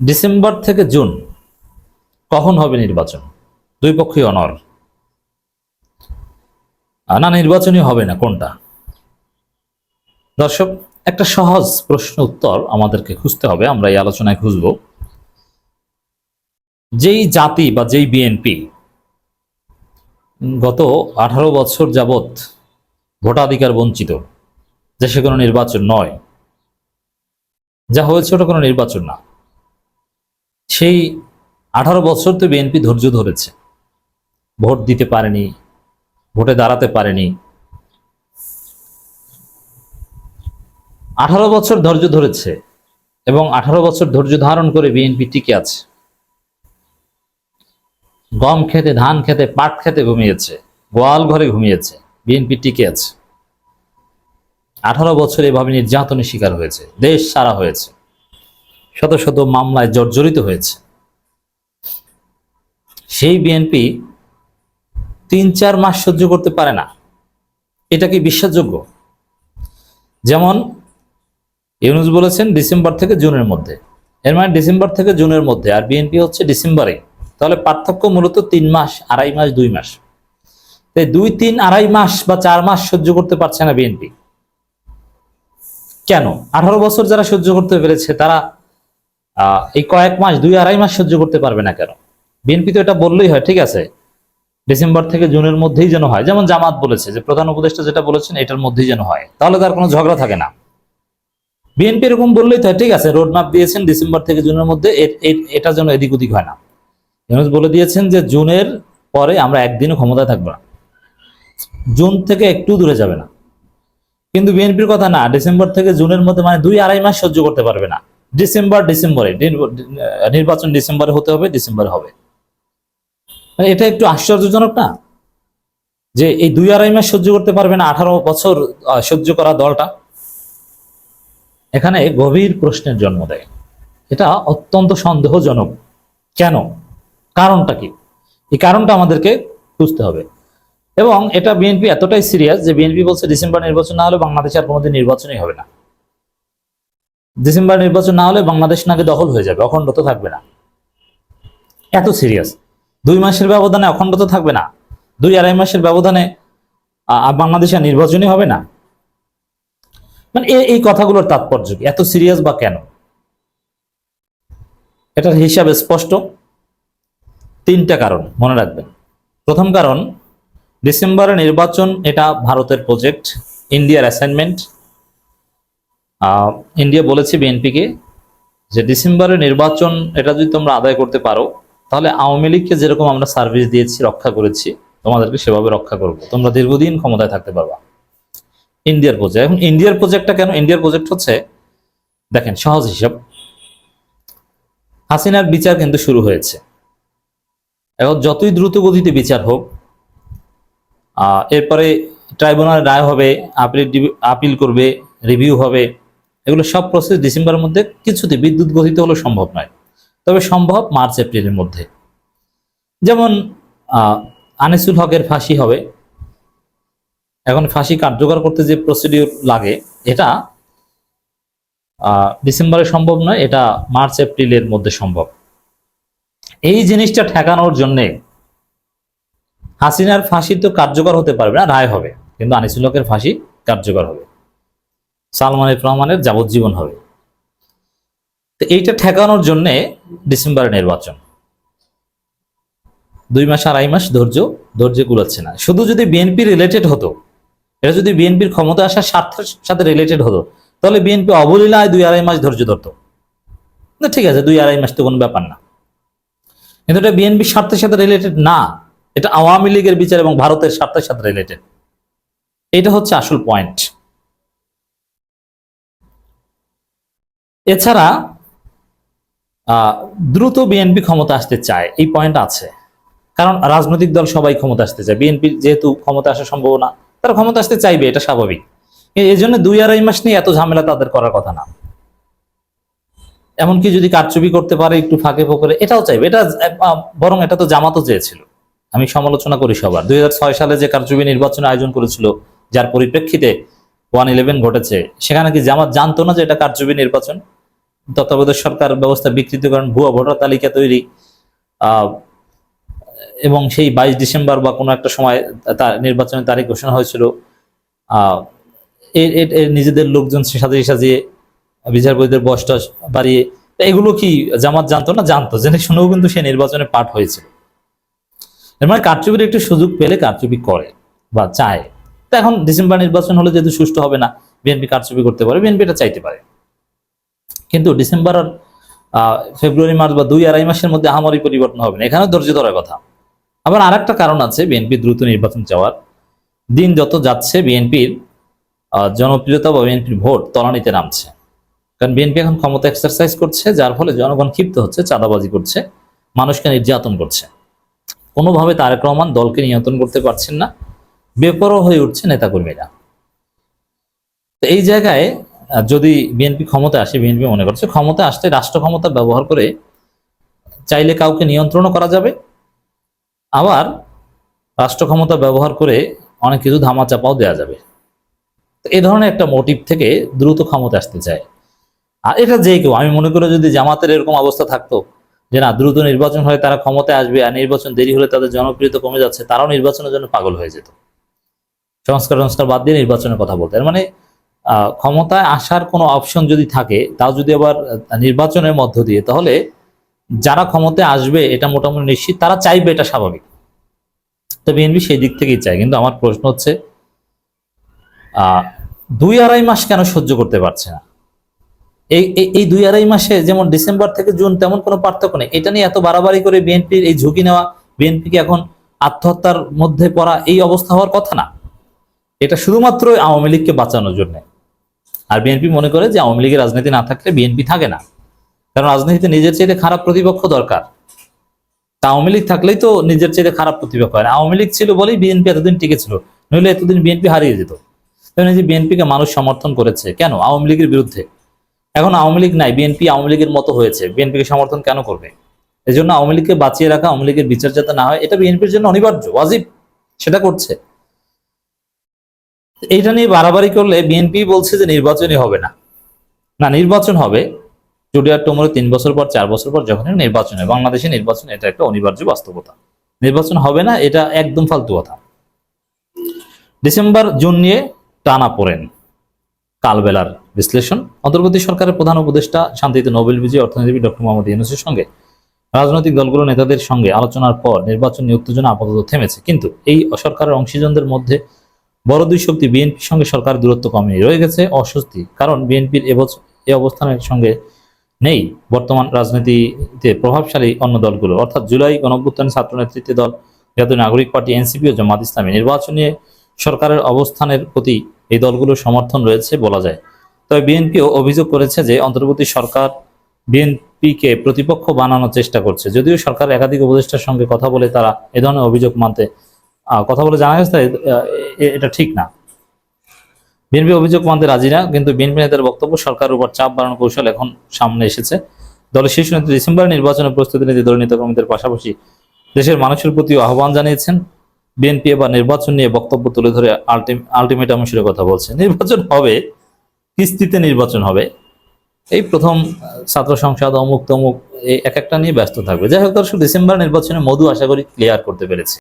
December থেকে June কখন হবে নির্বাচন? দুই পক্ষই অনর, না নির্বাচনই হবে না, কোনটা? দর্শক, একটা সহজ প্রশ্ন উত্তর আমাদেরকে খুঁজতে হবে। আমরা এই আলোচনায় খুঁজব, যেই জাতি বা যেই বিএনপি গত 18 বছর যাবৎ ভোটাধিকার বঞ্চিত, দেশে কোনো নির্বাচন নয়, যা হয়েছে ওটা কোনো নির্বাচন না, সেই 18 বছর তো বিএনপি ধৈর্য ধরেছে, ভোট দিতে পারেনি, ভোটে দাঁড়াতে পারেনি। 18 বছর ধৈর্য ধরেছে এবং 18 বছর ধৈর্য ধারণ করে বিএনপি টিকে আছে। গম খেতে, ধান খেতে, পাট খেতে ঘুমিয়েছে, গোয়াল ঘরে ঘুমিয়েছে, বিএনপি টিকে আছে। 18 বছর এভাবে নির্যাতনের শিকার হয়েছে, দেশ সারা হয়েছে, শত শত মামলায় জর্জরিত হয়েছে। সেই বিএনপি 3-4 মাস সহ্য করতে পারে না, এটা কি বিশ্বাসযোগ্য? যেমন ইউনূস বলেছেন ডিসেম্বর থেকে জুনের মধ্যে, এর মানে ডিসেম্বর থেকে জুনের মধ্যে, আর বিএনপি হচ্ছে ডিসেম্বরে। তাহলে পার্থক্য মূলত 3 মাস, 2.5 মাস, 2 মাস। তাই 2, 3, 2.5 মাস বা 4 মাস সহ্য করতে পারছে না বিএনপি। কেন? 18 বছর যারা সহ্য করতে পেরেছে তারা এই কয়েক মাস, 2-2.5 মাস সহ্য করতে পারবে না কেন? বিএনপি তো এটা বললেই হয়, ঠিক আছে, ডিসেম্বর থেকে জুনের মধ্যেই যেন হয়। যেমন জামাত বলেছে যে প্রধান উপদেষ্টা যেটা বলেছেন এটার মধ্যেই যেন হয়, তাহলে তার কোনো ঝগড়া থাকে না। বিএনপি এরকম বললেই তো, ঠিক আছে, রোডম্যাপ দিয়েছেন ডিসেম্বর থেকে জুনের মধ্যে, এটা যেন এদিক ওদিক হয় না। ইউনূস বলে দিয়েছেন যে জুনের পরে আমরা একদিনও ক্ষমতায় থাকবো না, জুন থেকে একটু দূরে যাবে না। কিন্তু বিএনপির কথা না, ডিসেম্বর থেকে জুনের মধ্যে, মানে 2-2.5 মাস সহ্য করতে পারবে না। ডিসেম্বরে নির্বাচন, ডিসেম্বরে হতে হবে, ডিসেম্বরে হবে। এটা একটু আশ্চর্যজনক না, যে এই 2-2.5 মাস সহ্য করতে পারবে না 18 বছর সহ্য করা দলটা? এখানে গভীর প্রশ্নের জন্ম দেয়, এটা অত্যন্ত সন্দেহজনক। কেন? কারণটা কি? এই কারণটা আমাদেরকে খুঁজতে হবে। এবং এটা বিএনপি এতটাই সিরিয়াস যে বিএনপি বলছে ডিসেম্বর নির্বাচন না হলে বাংলাদেশে আর কোনোদিন নির্বাচনই হবে না। ডিসেম্বর নির্বাচন না হলে বাংলাদেশ নাকি দখল হয়ে যাবে, অখণ্ডতা থাকবে না। এত সিরিয়াস। 2 মাসের ব্যবধানে অখণ্ডতা থাকবে না, 2-2.5 মাসের ব্যবধানে বাংলাদেশে নির্বাচনই হবে না। মানে এই কথাগুলোর তাৎপর্য কি? এত সিরিয়াস বা কেন? এটার হিসাব স্পষ্ট। 3টা কারণ মনে রাখবেন। প্রথম কারণ, ডিসেম্বরের নির্বাচন এটা ভারতের প্রজেক্ট, ইন্ডিয়ার অ্যাসাইনমেন্ট। ইন্ডিয়া বলেছে বিএনপিকে যে ডিসেম্বরের নির্বাচন এটা যদি তোমরা আদায় করতে পারো, তাহলে আওয়ামী লীগকে যেরকম আমরা সার্ভিস দিয়েছি, রক্ষা করেছি, তোমাদেরকে সেভাবে রক্ষা করবো, তোমরা দীর্ঘদিন ক্ষমতায় থাকতে পারবা। ইন্ডিয়ার প্রজেক্ট। এখন ইন্ডিয়ার প্রজেক্টটা কেন? ইন্ডিয়ার প্রজেক্ট হচ্ছে, দেখেন সহজ হিসাব, হাসিনার বিচার কিন্তু শুরু হয়েছে। এখন যতই দ্রুত গতিতে বিচার হোক, এরপরে ট্রাইব্যুনাল রায় হবে, আপিল করবে, রিভিউ হবে, এগুলো সব প্রসেস ডিসেম্বরের মধ্যে কিছুতে বিদ্যুৎ গতিতে হলো সম্ভব নয়। তবে সম্ভব মার্চ এপ্রিলের মধ্যে। যেমন আনিসুল হকের ফাঁসি হবে, এখন ফাঁসি কার্যকর করতে যে প্রসিডিউর লাগে এটা ডিসেম্বরে সম্ভব নয়, এটা মার্চ এপ্রিলের মধ্যে সম্ভব। এই জিনিসটা ঠেকানোর জন্যে হাসিনার ফাঁসি তো কার্যকর হতে পারবে না, রায় হবে, কিন্তু আনিসুল হকের ফাঁসি কার্যকর হবে, সালমান এফ রহমানের যাবজ্জীবন হবে। তো এইটা ঠেকানোর জন্যে ডিসেম্বরে নির্বাচন। 2 মাস 2.5 মাস ধৈর্য কুলাচ্ছে না। শুধু যদি বিএনপি রিলেটেড হতো, এটা যদি বিএনপির ক্ষমতা আসার স্বার্থের সাথে রিলেটেড হতো, তাহলে বিএনপি অবলীলায় 2-2.5 মাস ধৈর্য ধরতো না, ঠিক আছে, 2-2.5 মাস তো কোনো ব্যাপার না। কিন্তু এটা বিএনপির স্বার্থের সাথে রিলেটেড না, এটা আওয়ামী লীগের বিচার এবং ভারতের স্বার্থের সাথে রিলেটেড। এটা হচ্ছে আসল পয়েন্ট। এছাড়া দ্রুত বিএনপি ক্ষমতা আসতে চায়, এই পয়েন্ট আছে, কারণ রাজনৈতিক দল সবাই ক্ষমতা আসতে চায়। বিএনপি যেহেতু ক্ষমতা আসার সম্ভাবনা, তারা ক্ষমতা আসতে চাইবে, এটা স্বাভাবিক। এই জন্য 2-2.5 মাস নিয়ে এত ঝামেলা তাদের করার কথা না। এমনকি যদি কারচুপি করতে পারে একটু ফাঁকে ফোকরে, এটাও চাইবে। এটা বরং এটা তো জামাতও চেয়েছিল। আমি সমালোচনা করি সবার। 2006 সালে যে কারচুপি নির্বাচন আয়োজন করেছিল, যার পরিপ্রেক্ষিতে 1-11 ঘটেছে, সেখানে কি জামাত জানতো না যে এটা কারচুপি নির্বাচন? তত্ত্বাবধায়ক সরকার ব্যবস্থা বিকৃতিকরণ, ভুয়া ভোটার তালিকা তৈরি, এবং সেই 22 ডিসেম্বর বা কোনো একটা সময় তার নির্বাচনের তারিখ ঘোষণা হয়েছিল, এর নিজেদের লোকজন সাজিয়ে সাজিয়ে বিচারপতিদের বয়সটা বাড়িয়ে, এগুলো কি জামাত জানতো না? জানতো, জেনে শুনেও কিন্তু সে নির্বাচনে পাঠ হয়েছিল। এর মানে কারচুপির একটু সুযোগ পেলে কারচুপি করে বা চায়। তো এখন ডিসেম্বর নির্বাচন হলে যেহেতু সুষ্ঠু হবে না, বিএনপি কারচুপি করতে পারে, বিএনপি এটা চাইতে পারে। কিন্তু ডিসেম্বর আর ফেব্রুয়ারি মার্চ বা 2-2.5 মাসের মধ্যে আহামরি পরিবর্তন হবে না, এখানে ধৈর্য ধরার কথা। আবার আরেকটা কারণ আছে বিএনপি দ্রুত নির্বাচন চাওয়ার। দিন যত যাচ্ছে বিএনপির জনপ্রিয়তা বা বিএনপির ভোট তলানিতে নামছে। কারণ বিএনপি এখন ক্ষমতা এক্সারসাইজ করছে, যার ফলে জনগণ ক্ষিপ্ত হচ্ছে, চাঁদাবাজি করছে, মানুষকে নির্যাতন করছে। কোনোভাবে তারেক রহমান দলকে নিয়ন্ত্রণ করতে পারছেন না, বেপরোয়া হয়ে উঠছে নেতাকর্মীরা। তো এই জায়গায় যদি বিএনপি ক্ষমতায় আসে, বিএনপি মনে করছে ক্ষমতায় আসলে রাষ্ট্র ক্ষমতা ব্যবহার করে চাইলে কাউকে নিয়ন্ত্রণও করা যাবে, আবার রাষ্ট্র ক্ষমতা ব্যবহার করে অনেক কিছু ধামাচাপাও দেওয়া যাবে। তো এই ধরনের একটা মোটিভ থেকে দ্রুত ক্ষমতা আসতে চায়। আর এটা যে কেউ, আমি মনে করি যদি জামাতের এরকম অবস্থা থাকতো যে না দ্রুত নির্বাচন হলে তারা ক্ষমতায় আসবে, আর নির্বাচন দেরি হলে তাদের জনপ্রিয়তা কমে যাচ্ছে, তারাও নির্বাচনের জন্য পাগল হয়ে যেত, সংস্কার বাদ দিয়ে নির্বাচনের কথা বলতে। এর মানে ক্ষমতায় আসার কোনো অপশন যদি থাকে, তাও যদি আবার নির্বাচনের মধ্য দিয়ে, তাহলে যারা ক্ষমতায় আসবে এটা মোটামুটি নিশ্চিত, তারা চাইবে, এটা স্বাভাবিক। তো বিএনপি সেই দিক থেকেই চায়। কিন্তু আমার প্রশ্ন হচ্ছে 2-2.5 মাস কেন সহ্য করতে পারছে না? এই 2-2.5 মাসে যেমন ডিসেম্বর থেকে জুন তেমন কোনো পার্থক্য নেই। এটা নিয়ে এত বাড়াবাড়ি করে বিএনপির এই ঝুঁকি নেওয়া, বিএনপিকে এখন আত্মহত্যার মধ্যে পড়া, এই অবস্থা হওয়ার কথা না। এটা শুধুমাত্র আওয়ামী লীগকে বাঁচানোর জন্য। আর বিএনপি মনে করে যে আওয়ামী লীগের রাজনীতি না থাকলে বিএনপি থাকে না, কারণ রাজনীতিতে নিজের চাইতে খারাপ প্রতিপক্ষ দরকার। তা আওয়ামী লীগ থাকলেই তো নিজের চাইতে খারাপ প্রতিপক্ষ হয় না। আওয়ামী লীগ ছিল বলেই বিএনপি এতদিন টিকে ছিল, নইলে এতদিন বিএনপি হারিয়ে যেত। তাই যে বিএনপিকে মানুষ সমর্থন করেছে কেন? আওয়ামী লীগের বিরুদ্ধে। এখন আওয়ামী লীগ নাই, বিএনপি আওয়ামী লীগের মতো হয়েছে, বিএনপিকে সমর্থন কেন করবে? এই জন্য আওয়ামী লীগকে বাঁচিয়ে রাখা, আওয়ামী লীগের বিচার যাতে না হয়, এটা বিএনপির জন্য অনিবার্য, ওয়াজিব, সেটা করছে। এইটা নিয়ে বাড়াবাড়ি করলে বিএনপি বলছে যে নির্বাচনই হবে না। না, নির্বাচন হবে। জুডিয়ার টোমরে 3 বছর পর 4 বছর পর যখন নির্বাচন হয়, বাংলাদেশে নির্বাচন, এটা একটা অনিবার্য বাস্তবতা। নির্বাচন হবে না, এটা একদম ফালতু কথা। ডিসেম্বর জুন নিয়ে টানা পড়েন কালবেলার বিশ্লেষণ। অন্তর্বর্তী সরকারের প্রধান উপদেষ্টা শান্তিতে নোবেল বিজয়ী অর্থনীতিবিদ ডক্টর মোহাম্মদ ইউনূসের সঙ্গে রাজনৈতিক দলগুলোর নেতাদের সঙ্গে আলোচনার পর নির্বাচন নিয়ে উত্তেজনা আপাতত থেমেছে। কিন্তু এই সরকারের অংশীজনদের মধ্যে বড় দুই শক্তি বিএনপির সঙ্গে সরকার দূরত্ব কমেনি, রয়ে গেছে অস্বস্তি। কারণ বিএনপির এই অবস্থানের সঙ্গে নেই বর্তমান রাজনীতিতে প্রভাবশালী অন্য দলগুলো, অর্থাৎ জুলাই গণঅভ্যুত্থানের ছাত্র নেতৃত্বের দল জাতীয় নাগরিক পার্টি, এনসিপি ও জামাত ইসলামী। নির্বাচন নিয়ে সরকারের অবস্থানের প্রতি এই দলগুলোর সমর্থন রয়েছে বলা যায়। তবে বিএনপিও অভিযোগ করেছে যে অন্তর্বর্তী সরকার বিএনপিকে প্রতিপক্ষ বানানোর চেষ্টা করছে। যদিও সরকার একাধিক উপদেষ্টার সঙ্গে কথা বলে তারা এ ধরনের অভিযোগ মানতে কথা বলে জানা গেছে এটা ঠিক না। বিএনপি অভিযোগ মানতে রাজি না, কিন্তু বিএনপি নেতার বক্তব্য সরকারের উপর চাপ বাড়ানোর কৌশল এখন সামনে এসেছে। দলের শীর্ষ নেতা ডিসেম্বর নির্বাচনের প্রস্তুতি নিতে দলীয় নেতাকর্মীদের পাশাপাশি দেশের মানুষের প্রতি আহ্বান জানিয়েছেন। বিএনপি এবার নির্বাচন নিয়ে বক্তব্য তুলে ধরে আলটিমেটাম হিসেবে কথা বলছে। নির্বাচন হবে, কিস্তিতে নির্বাচন হবে, এই প্রথম ছাত্র সংসদ, অমুক তমুক, এক একটা নিয়ে ব্যস্ত থাকবে। যাই হোক দর্শক, ডিসেম্বর নির্বাচনে মধু আশা করি ক্লিয়ার করতে পেরেছে।